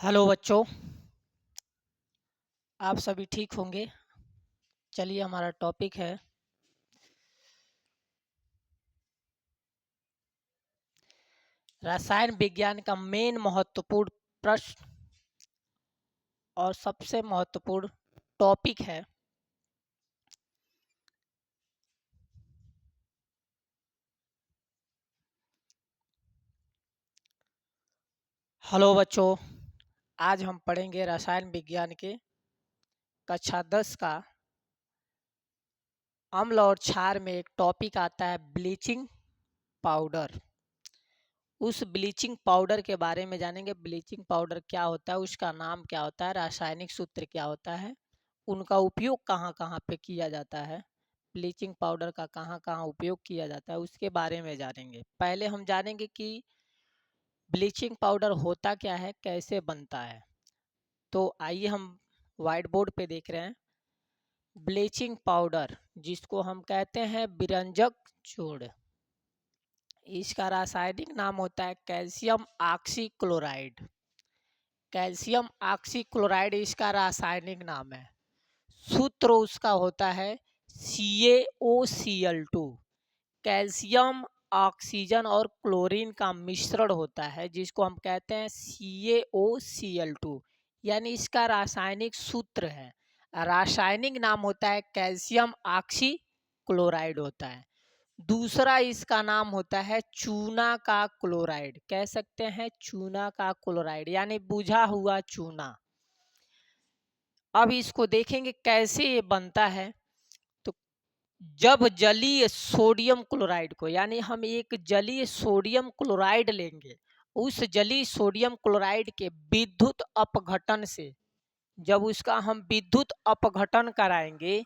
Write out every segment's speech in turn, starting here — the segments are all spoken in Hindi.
हेलो बच्चों, आप सभी ठीक होंगे। चलिए, हमारा टॉपिक है रसायन विज्ञान का मेन महत्वपूर्ण प्रश्न और सबसे महत्वपूर्ण टॉपिक है हेलो बच्चों, आज हम पढ़ेंगे रसायन विज्ञान के कक्षा 10 का अम्ल और क्षार में एक टॉपिक आता है ब्लीचिंग पाउडर। उस ब्लीचिंग पाउडर के बारे में जानेंगे। ब्लीचिंग पाउडर क्या होता है, उसका नाम क्या होता है, रासायनिक सूत्र क्या होता है, उनका उपयोग कहाँ कहाँ पे किया जाता है, ब्लीचिंग पाउडर का कहाँ कहाँ उपयोग किया जाता है, उसके बारे में जानेंगे। पहले हम जानेंगे कि ब्लीचिंग पाउडर होता क्या है, कैसे बनता है। तो आइए हम व्हाइट बोर्ड पे देख रहे हैं ब्लीचिंग पाउडर, जिसको हम कहते हैं बिरंजक चूर्ण। इसका रासायनिक नाम होता है कैल्शियम ऑक्सीक्लोराइड। कैल्शियम ऑक्सीक्लोराइड इसका रासायनिक नाम है। सूत्र उसका होता है CaOCl2। कैल्शियम, ऑक्सीजन और क्लोरीन का मिश्रण होता है, जिसको हम कहते हैं CaOCl2, यानी इसका रासायनिक सूत्र है। रासायनिक नाम होता है कैल्शियम ऑक्सीक्लोराइड होता है। दूसरा इसका नाम होता है चूना का क्लोराइड, कह सकते हैं चूना का क्लोराइड, यानी बुझा हुआ चूना। अब इसको देखेंगे कैसे ये बनता है। तो जब जलीय सोडियम क्लोराइड को, यानी हम एक जलीय सोडियम क्लोराइड लेंगे, उस जलीय सोडियम क्लोराइड के विद्युत अपघटन से, जब उसका हम विद्युत अपघटन कराएंगे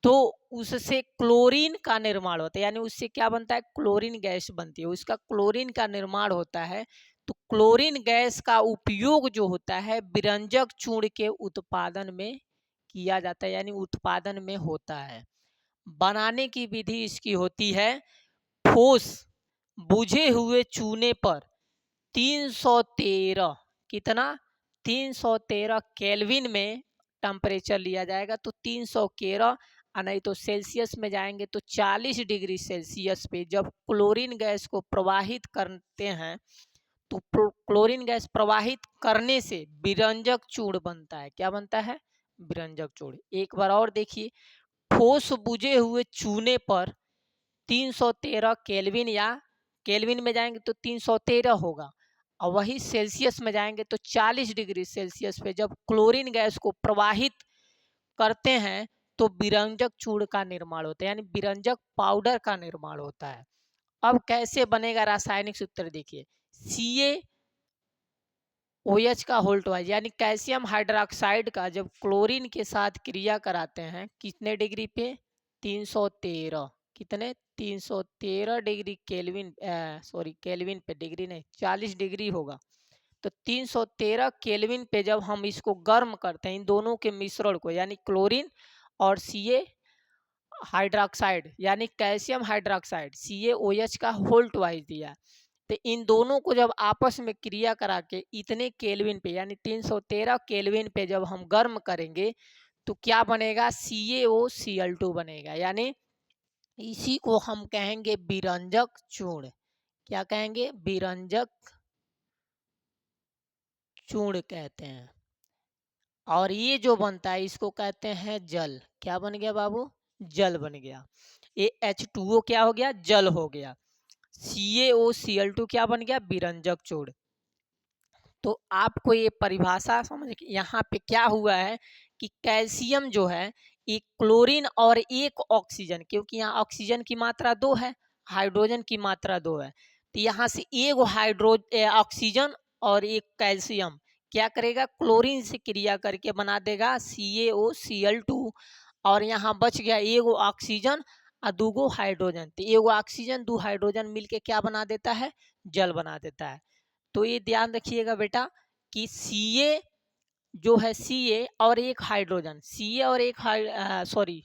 तो उससे क्लोरीन का निर्माण होता है, यानी उससे क्या बनता है, क्लोरीन गैस बनती है, उसका क्लोरीन का निर्माण होता है। तो क्लोरीन गैस का उपयोग जो होता है विरंजक चूर्ण के उत्पादन में किया जाता है, यानी उत्पादन में होता है। बनाने की विधि इसकी होती है ठोस बुझे हुए चूने पर 313, कितना, 313 केल्विन में टेम्परेचर लिया जाएगा। तो 313, नहीं तो सेल्सियस में जाएंगे तो 40 डिग्री सेल्सियस पे जब क्लोरीन गैस को प्रवाहित करते हैं, तो क्लोरीन गैस प्रवाहित करने से विरंजक चूर्ण बनता है। क्या बनता है, विरंजक चूर्ण। एक बार और देखिए, ठोस बुझे हुए चूने पर 313 केल्विन, या केल्विन में जाएंगे तो 313 होगा, और वही सेल्सियस में जाएंगे तो 40 डिग्री सेल्सियस पे जब क्लोरीन गैस को प्रवाहित करते हैं तो विरंजक चूर्ण का निर्माण होता है, यानी विरंजक पाउडर का निर्माण होता है। अब कैसे बनेगा रासायनिक सूत्र देखिए। CaOH का होल्ट वाइज, यानी कैल्शियम हाइड्रोक्साइड का जब क्लोरीन के साथ क्रिया कराते हैं कितने डिग्री पे, 313, कितने, 313 डिग्री केल्विन, सॉरी केल्विन पे, डिग्री नहीं, 40 डिग्री होगा। तो 313 केल्विन पे जब हम इसको गर्म करते हैं, इन दोनों के मिश्रण को, यानी क्लोरीन और Ca हाइड्रोक्साइड, यानी कैल्शियम हाइड्रोक्साइड, CaOH का होल्ट वाइज दिया, तो इन दोनों को जब आपस में क्रिया करा के इतने केल्विन पे, यानी 313 केल्विन पे जब हम गर्म करेंगे तो क्या बनेगा, CaOCl2 बनेगा, यानी इसी को हम कहेंगे विरंजक चूर्ण। क्या कहेंगे, विरंजक चूर्ण कहते हैं। और ये जो बनता है इसको कहते हैं जल। क्या बन गया बाबू, जल बन गया। ये H2O क्या हो गया, जल हो गया। CaOCl2 क्या बन गया, विरंजक चूर्ण। तो आपको ये परिभाषा समझ, यहाँ पे क्या हुआ है कि कैल्शियम जो है एक क्लोरीन और एक ऑक्सीजन, क्योंकि यहाँ ऑक्सीजन की मात्रा 2 है, हाइड्रोजन की मात्रा 2 है, तो यहाँ से एक ऑक्सीजन और एक कैल्शियम क्या करेगा, क्लोरीन से क्रिया करके बना देगा CaOCl2, और यहाँ बच गया एगो ऑक्सीजन और दूगो हाइड्रोजन, तो एगो ऑक्सीजन दो हाइड्रोजन मिलके क्या बना देता है, जल बना देता है। तो ये ध्यान रखिएगा बेटा कि Ca जो है, Ca और एक हाइड्रोजन, Ca और एक सॉरी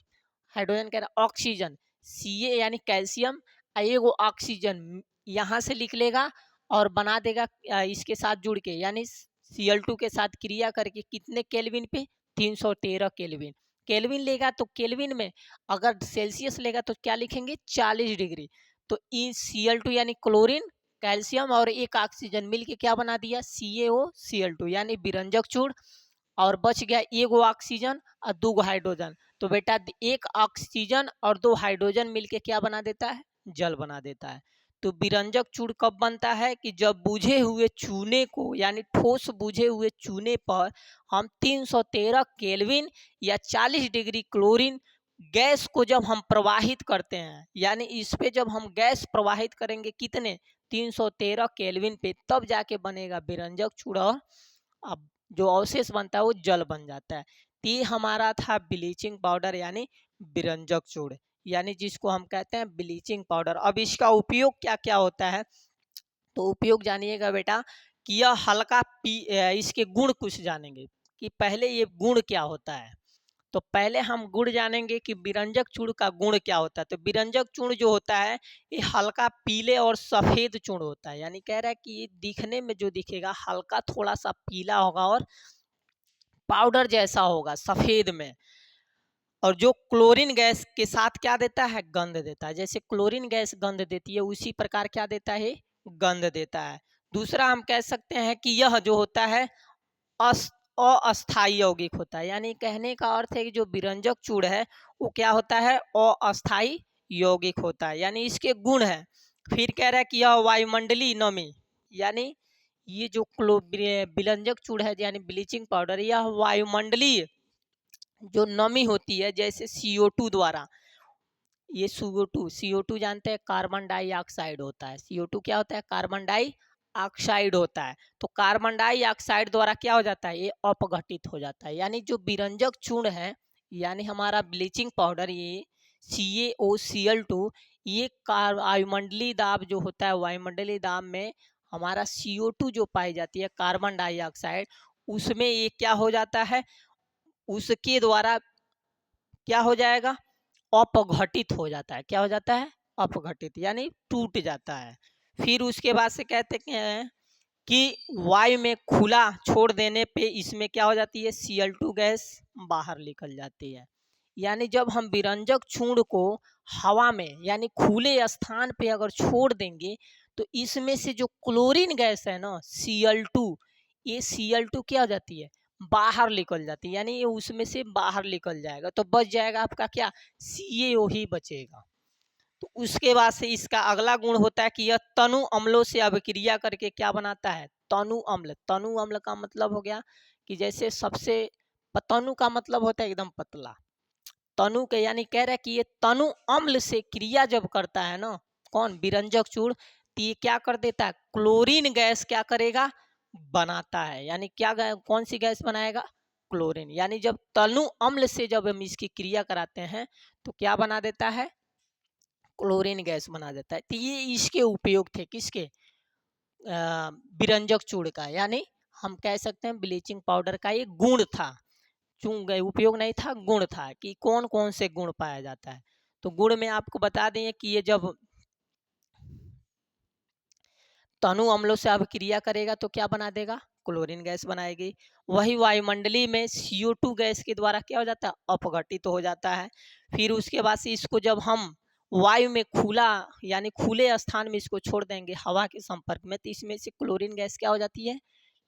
हाइड्रोजन कह रहा, ऑक्सीजन, Ca यानी कैल्शियम, एगो ऑक्सीजन यहाँ से लिख लेगा और बना देगा इसके साथ जुड़ के, यानी Cl2 के साथ क्रिया करके कितने केल्विन पे, 313 केल्विन। केल्विन लेगा तो केल्विन में, अगर सेल्सियस लेगा तो क्या लिखेंगे, 40 डिग्री। तो ई Cl2 यानी क्लोरीन, कैल्शियम और एक ऑक्सीजन मिलके क्या बना दिया, CaOCl2 यानी विरंजक चूड़। और बच गया एगो ऑक्सीजन और 2 हाइड्रोजन। तो बेटा एक ऑक्सीजन और 2 हाइड्रोजन मिलके क्या बना देता है, जल बना देता है। तो विरंजक चूड़ कब बनता है कि जब बुझे हुए चूने को, यानी ठोस बुझे हुए चूने पर हम 313 केल्विन या 40 डिग्री क्लोरीन गैस को जब हम प्रवाहित करते हैं, यानी इस पे जब हम गैस प्रवाहित करेंगे कितने, 313 केल्विन पे, तब जाके बनेगा विरंजक चूड़। और अब जो अवशेष बनता है वो जल बन जाता है। तो ये हमारा था ब्लीचिंग पाउडर यानी विरंजक चूड़, यानी जिसको हम कहते हैं ब्लीचिंग पाउडर। अब इसका उपयोग क्या क्या होता है, तो उपयोग जानिएगा बेटा कि यह हल्का इसके गुण कुछ जानेंगे कि पहले ये गुण क्या होता है। तो पहले हम गुण जानेंगे कि विरंजक चूड़ का गुण क्या होता है। तो विरंजक चूड़ जो होता है ये हल्का पीले और सफेद चूड़ होता है, यानी कह रहा है कि ये दिखने में जो दिखेगा हल्का थोड़ा सा पीला होगा और पाउडर जैसा होगा सफेद में। और जो क्लोरीन गैस के साथ क्या देता है, गंध देता है। जैसे क्लोरीन गैस गंध देती है उसी प्रकार क्या देता है, गंध देता है। दूसरा हम कह सकते हैं कि यह जो होता है अस्थाई यौगिक होता है, यानी कहने का अर्थ है कि जो विरंजक चूड़ है वो क्या होता है, अस्थाई यौगिक होता है, यानी इसके गुण है। फिर कह रहा है कि यह वायुमंडलीय नमी, यानी ये जो विरंजक चूड़ है यानी ब्लीचिंग पाउडर, यह वायुमंडलीय जो नमी होती है जैसे CO2 द्वारा, ये CO2 जानते हैं कार्बन डाइऑक्साइड होता है। CO2 क्या होता है, कार्बन डाइऑक्साइड होता है। तो कार्बन डाइऑक्साइड द्वारा क्या हो जाता है, ये अपघटित हो जाता है। यानी जो विरंजक चूर्ण है यानी हमारा ब्लीचिंग पाउडर, ये CaOCl2, ये वायुमंडलीय दाब जो होता है, वायुमंडलीय दाब में हमारा CO2 जो पाई जाती है कार्बन डाइऑक्साइड, उसमें ये क्या हो जाता है, उसके द्वारा क्या हो जाएगा, अपघटित हो जाता है। क्या हो जाता है, अपघटित यानी टूट जाता है। फिर उसके बाद से कहते हैं कि वायु में खुला छोड़ देने पे इसमें क्या हो जाती है, Cl2 गैस बाहर निकल जाती है। यानी जब हम विरंजक चूर्ण को हवा में यानी खुले स्थान पे अगर छोड़ देंगे तो इसमें से जो क्लोरीन गैस है ना Cl2, ये Cl2 क्या हो जाती है, बाहर निकल जाती है। यानी ये उसमें से बाहर निकल जाएगा तो बच जाएगा आपका क्या, CaO ही बचेगा। तो उसके बाद से इसका अगला गुण होता है कि यह तनु अम्लों से अभिक्रिया करके क्या बनाता है, तनु अम्ल। तनु अम्ल का मतलब हो गया कि जैसे सबसे, तनु का मतलब होता है एकदम पतला, तनु के यानी कह रहा है कि ये तनु अम्ल से क्रिया जब करता है ना, कौन, विरंजक चूर्ण, तो ये क्या कर देता है, क्लोरीन गैस क्या करेगा, बनाता है। यानी क्या कौन सी गैस बनाएगा, क्लोरीन। यानी जब तनु अम्ल से जब हम इसकी क्रिया कराते हैं तो क्या बना देता है, क्लोरीन गैस बना देता है। तो ये इसके उपयोग थे किसके, विरंजक चूर्ण का, यानी हम कह सकते हैं ब्लीचिंग पाउडर का ये गुण था। चूंग उपयोग नहीं था, गुण था कि कौन कौन से गुण पाया जाता है। तो गुण में आपको बता दें कि ये जब तनु अम्लों से अभिक्रिया करेगा तो क्या बना देगा, क्लोरीन गैस बनाएगी। वही वायुमंडलीय में CO2 गैस के द्वारा क्या हो जाता है, अपघटित हो जाता है। फिर उसके बाद से इसको जब हम वायु में खुला यानी खुले स्थान में इसको छोड़ देंगे हवा के संपर्क में, तो इसमें से क्लोरीन गैस क्या हो जाती है,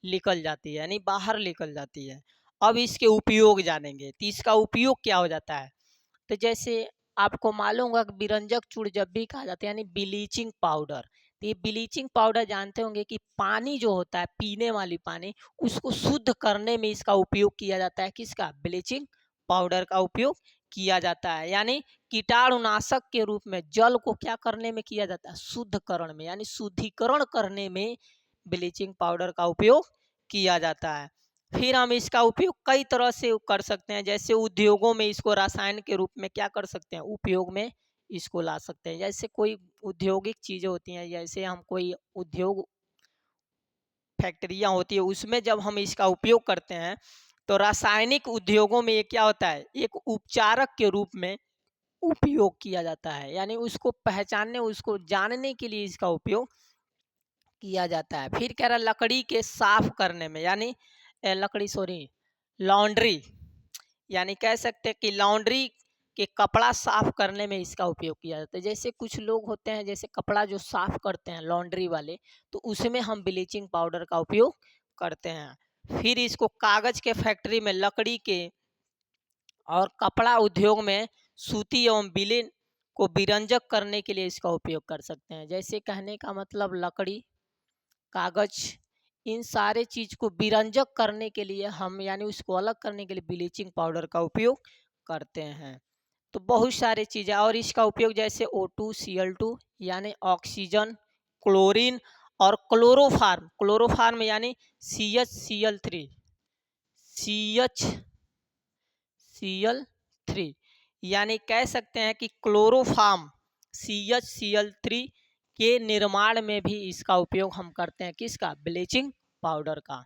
निकल जाती है, यानी बाहर निकल जाती है। अब इसके उपयोग जानेंगे, तो इसका उपयोग क्या हो जाता है। तो जैसे आपको मालूम होगा कि विरंजक चूर्ण जब भी कहा जाता है यानी ब्लीचिंग पाउडर, तो ये ब्लीचिंग पाउडर जानते होंगे कि पानी जो होता है पीने वाली पानी, उसको शुद्ध करने में इसका उपयोग किया जाता है। किसका, ब्लीचिंग पाउडर का उपयोग किया जाता है। यानी कीटाणुनाशक के रूप में जल को क्या करने में किया जाता है, शुद्धकरण में, यानी शुद्धिकरण करने में ब्लीचिंग पाउडर का उपयोग किया जाता है। फिर हम इसका उपयोग कई तरह से कर सकते हैं, जैसे उद्योगों में इसको रसायन के रूप में क्या कर सकते हैं, उपयोग में इसको ला सकते हैं। जैसे कोई औद्योगिक चीजें होती हैं, जैसे हम कोई उद्योग फैक्ट्रियां होती है उसमें जब हम इसका उपयोग करते हैं तो रासायनिक उद्योगों में ये क्या होता है, एक उपचारक के रूप में उपयोग किया जाता है। यानी उसको पहचानने, उसको जानने के लिए इसका उपयोग किया जाता है। फिर कह रहा लकड़ी के साफ करने में, यानी लकड़ी सॉरी लॉन्ड्री, यानी कह सकते हैं कि लॉन्ड्री के कपड़ा साफ करने में इसका उपयोग किया जाता है। जैसे कुछ लोग होते हैं, जैसे कपड़ा जो साफ करते हैं लॉन्ड्री वाले, तो उसमें हम ब्लीचिंग पाउडर का उपयोग करते हैं। फिर इसको कागज के फैक्ट्री में, लकड़ी के और कपड़ा उद्योग में सूती एवं विलेन को विरंजक करने के लिए इसका उपयोग कर सकते हैं। जैसे कहने का मतलब लकड़ी, कागज, इन सारे चीज को विरंजक करने के लिए हम, यानी उसको अलग करने के लिए ब्लीचिंग पाउडर का उपयोग करते हैं। तो बहुत सारे चीज़ें, और इसका उपयोग जैसे O2Cl2 यानी ऑक्सीजन, क्लोरीन और क्लोरोफार्म, क्लोरोफार्म यानी CHCl3, CHCl3, यानी कह सकते हैं कि क्लोरोफार्म CHCl3 के निर्माण में भी इसका उपयोग हम करते हैं, किसका, ब्लीचिंग पाउडर का।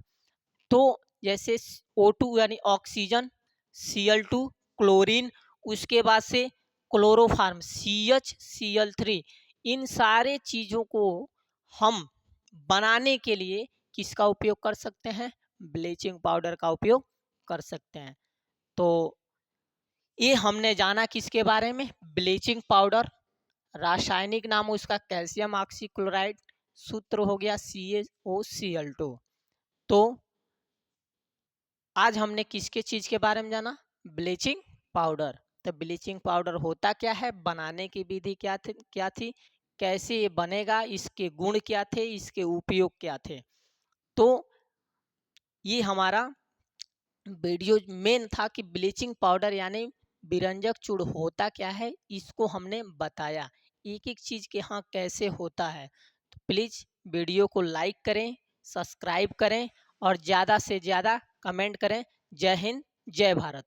तो जैसे O2 यानी ऑक्सीजन, Cl2 क्लोरीन, उसके बाद से क्लोरोफार्म CHCl3, इन सारे चीज़ों को हम बनाने के लिए किसका उपयोग कर सकते हैं, ब्लीचिंग पाउडर का उपयोग कर सकते हैं। तो ये हमने जाना किसके बारे में, ब्लीचिंग पाउडर। रासायनिक नाम उसका कैल्शियम ऑक्सीक्लोराइड, सूत्र हो गया CaOCl2। तो आज हमने किसके चीज के बारे में जाना, ब्लीचिंग पाउडर। तो ब्लीचिंग पाउडर होता क्या है, बनाने की विधि क्या थी, कैसे ये बनेगा, इसके गुण क्या थे, इसके उपयोग क्या थे। तो ये हमारा वीडियो मेन था कि ब्लीचिंग पाउडर यानी विरंजक चूर्ण होता क्या है, इसको हमने बताया एक एक चीज के हाँ कैसे होता है। तो प्लीज वीडियो को लाइक करें, सब्सक्राइब करें और ज़्यादा से ज़्यादा कमेंट करें। जय हिंद, जय भारत।